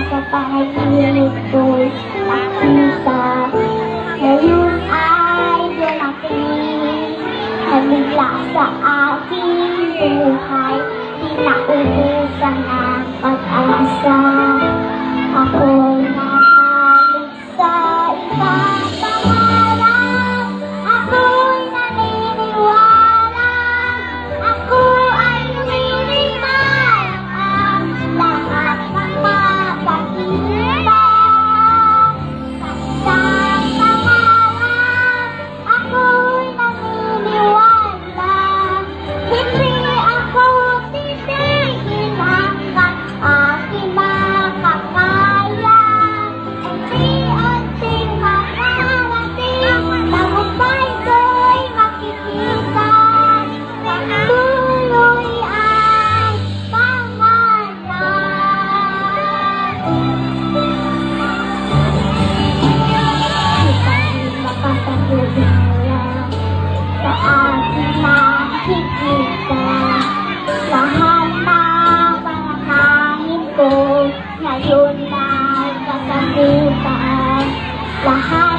sa panaginip ko'y nakita. Ngayon ay dumating, nabigla sa aking buhay, di naubusan ng pag-asa. Ako'y nahalig sa ibang pangarap, ako'y naniniwala, ako ay lumilipad ang lahat ng makakita. Sa isang pangarap, ako'y naniniwala, hindi ako titigil hanggang aking makakaya. Unti-unting makarating, tagumpay ko'y makikita. Patuloy ang pangarap. Di makakapagdala sa aking nakikita. Lahat ng panalangin ko ngayon ay kasagutan. Lahat